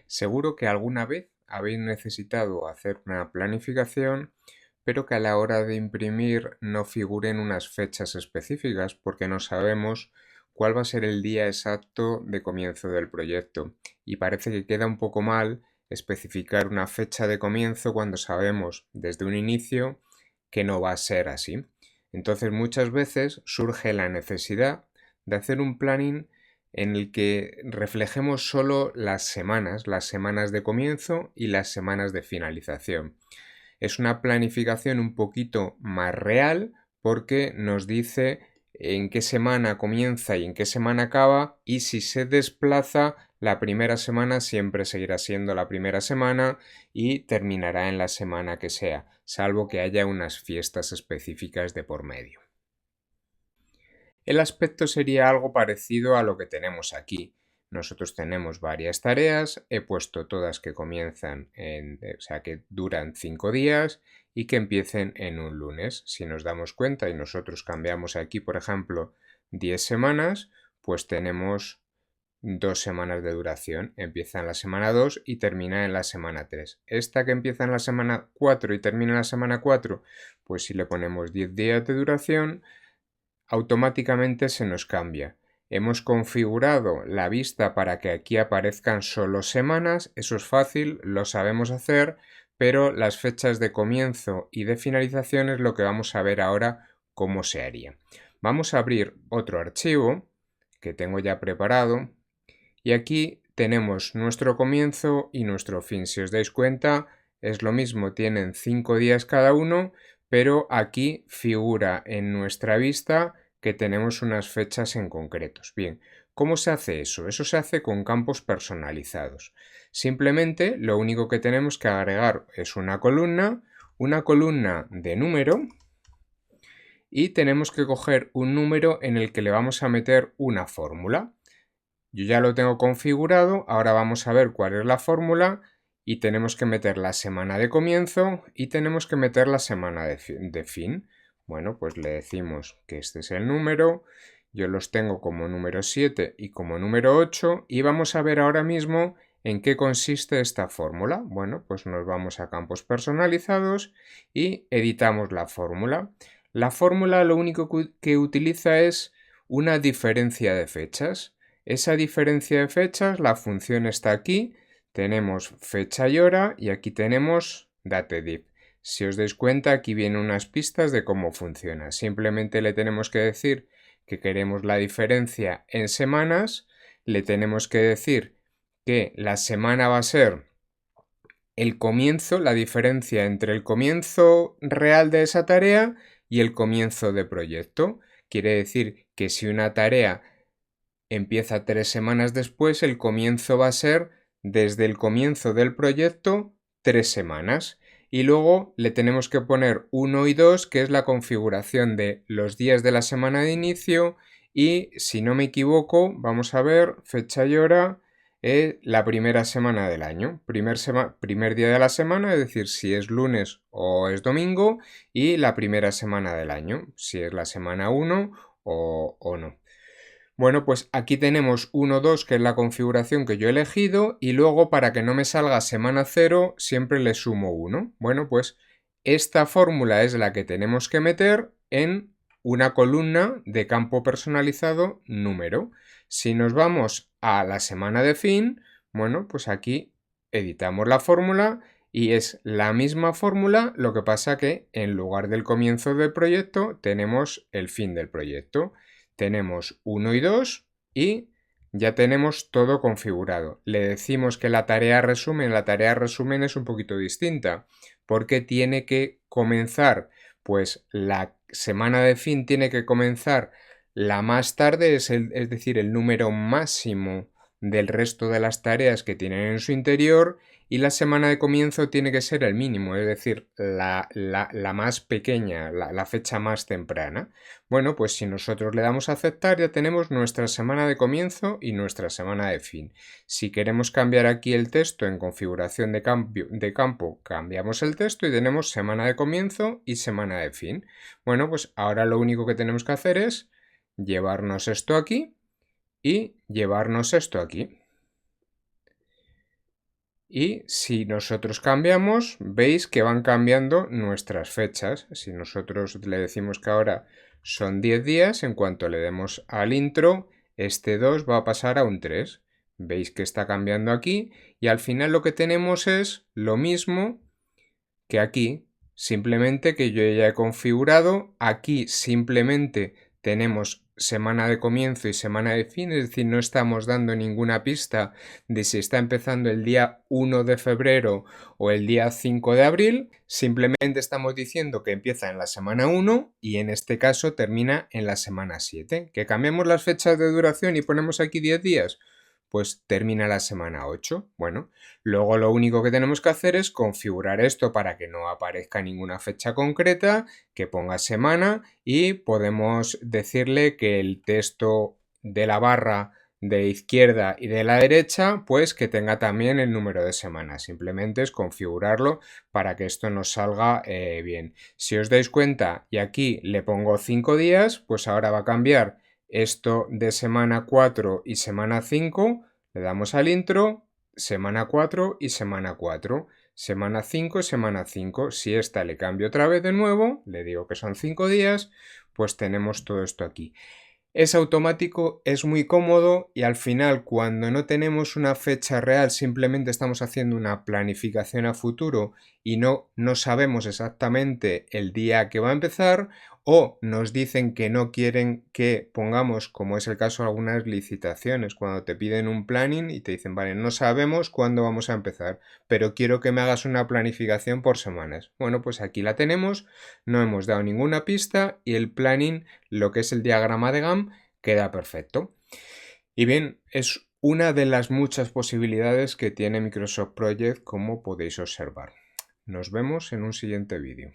Seguro que alguna vez habéis necesitado hacer una planificación, pero que a la hora de imprimir no figuren unas fechas específicas porque no sabemos cuál va a ser el día exacto de comienzo del proyecto. Y parece que queda un poco mal especificar una fecha de comienzo cuando sabemos desde un inicio que no va a ser así. Entonces muchas veces surge la necesidad de hacer un planning en el que reflejemos solo las semanas de comienzo y las semanas de finalización. Es una planificación un poquito más real porque nos dice en qué semana comienza y en qué semana acaba, y si se desplaza, la primera semana siempre seguirá siendo la primera semana y terminará en la semana que sea, salvo que haya unas fiestas específicas de por medio. El aspecto sería algo parecido a lo que tenemos aquí. Nosotros tenemos varias tareas, he puesto todas que comienzan o sea, que duran 5 días y que empiecen en un lunes. Si nos damos cuenta y nosotros cambiamos aquí, por ejemplo, 10 semanas, pues tenemos 2 semanas de duración. Empieza en la semana 2 y termina en la semana 3. Esta que empieza en la semana 4 y termina en la semana 4, pues si le ponemos 10 días de duración, automáticamente se nos cambia. Hemos configurado la vista para que aquí aparezcan solo semanas, eso es fácil, lo sabemos hacer, pero las fechas de comienzo y de finalización es lo que vamos a ver ahora cómo se haría. Vamos a abrir otro archivo que tengo ya preparado y aquí tenemos nuestro comienzo y nuestro fin. Si os dais cuenta, es lo mismo, tienen 5 días cada uno, pero aquí figura en nuestra vista que tenemos unas fechas en concretos. Bien, ¿cómo se hace eso? Eso se hace con campos personalizados. Simplemente lo único que tenemos que agregar es una columna de número, y tenemos que coger un número en el que le vamos a meter una fórmula. Yo ya lo tengo configurado, ahora vamos a ver cuál es la fórmula y tenemos que meter la semana de comienzo y tenemos que meter la semana de fin. Bueno, pues le decimos que este es el número, yo los tengo como número 7 y como número 8 y vamos a ver ahora mismo en qué consiste esta fórmula. Bueno, pues nos vamos a campos personalizados y editamos la fórmula. La fórmula lo único que utiliza es una diferencia de fechas. Esa diferencia de fechas, la función está aquí, tenemos fecha y hora y aquí tenemos datediff. Si os dais cuenta, aquí vienen unas pistas de cómo funciona. Simplemente le tenemos que decir que queremos la diferencia en semanas, le tenemos que decir que la semana va a ser el comienzo, la diferencia entre el comienzo real de esa tarea y el comienzo de proyecto. Quiere decir que si una tarea empieza 3 semanas después, el comienzo va a ser desde el comienzo del proyecto 3 semanas. Y luego le tenemos que poner 1 y 2, que es la configuración de los días de la semana de inicio. Y si no me equivoco, vamos a ver, fecha y hora, la primera semana del año. Primer día de la semana, es decir, si es lunes o es domingo. Y la primera semana del año, si es la semana 1 o no. Bueno, pues aquí tenemos 1, 2, que es la configuración que yo he elegido, y luego para que no me salga semana 0 siempre le sumo 1. Bueno, pues esta fórmula es la que tenemos que meter en una columna de campo personalizado número. Si nos vamos a la semana de fin, bueno, pues aquí editamos la fórmula y es la misma fórmula, lo que pasa que en lugar del comienzo del proyecto tenemos el fin del proyecto. Tenemos 1 y 2 y ya tenemos todo configurado. Le decimos que la tarea resumen es un poquito distinta porque tiene que comenzar, pues la semana de fin tiene que comenzar la más tarde, es decir, el número máximo del resto de las tareas que tienen en su interior, y la semana de comienzo tiene que ser el mínimo, es decir, la más pequeña, la fecha más temprana. Bueno, pues si nosotros le damos a aceptar, ya tenemos nuestra semana de comienzo y nuestra semana de fin. Si queremos cambiar aquí el texto en configuración de campo, cambiamos el texto y tenemos semana de comienzo y semana de fin. Bueno, pues ahora lo único que tenemos que hacer es llevarnos esto aquí y llevarnos esto aquí. Y si nosotros cambiamos, veis que van cambiando nuestras fechas. Si nosotros le decimos que ahora son 10 días, en cuanto le demos al intro, este 2 va a pasar a un 3. Veis que está cambiando aquí y al final lo que tenemos es lo mismo que aquí, simplemente que yo ya he configurado. Aquí simplemente tenemos semana de comienzo y semana de fin, es decir, no estamos dando ninguna pista de si está empezando el día 1 de febrero o el día 5 de abril, simplemente estamos diciendo que empieza en la semana 1 y en este caso termina en la semana 7. ¿Que cambiamos las fechas de duración y ponemos aquí 10 días? Pues termina la semana 8. Bueno, luego lo único que tenemos que hacer es configurar esto para que no aparezca ninguna fecha concreta, que ponga semana y podemos decirle que el texto de la barra de izquierda y de la derecha, pues que tenga también el número de semanas. Simplemente es configurarlo para que esto nos salga bien. Si os dais cuenta y aquí le pongo 5 días, pues ahora va a cambiar esto de semana 4 y semana 5, le damos al intro, semana 4 y semana 4, semana 5 y semana 5. Si esta le cambio otra vez de nuevo, le digo que son 5 días, pues tenemos todo esto aquí. Es automático, es muy cómodo y al final cuando no tenemos una fecha real, simplemente estamos haciendo una planificación a futuro y no sabemos exactamente el día que va a empezar, o nos dicen que no quieren que pongamos, como es el caso de algunas licitaciones, cuando te piden un planning y te dicen, vale, no sabemos cuándo vamos a empezar, pero quiero que me hagas una planificación por semanas. Bueno, pues aquí la tenemos, no hemos dado ninguna pista y el planning, lo que es el diagrama de Gantt, queda perfecto. Y bien, es una de las muchas posibilidades que tiene Microsoft Project, como podéis observar. Nos vemos en un siguiente vídeo.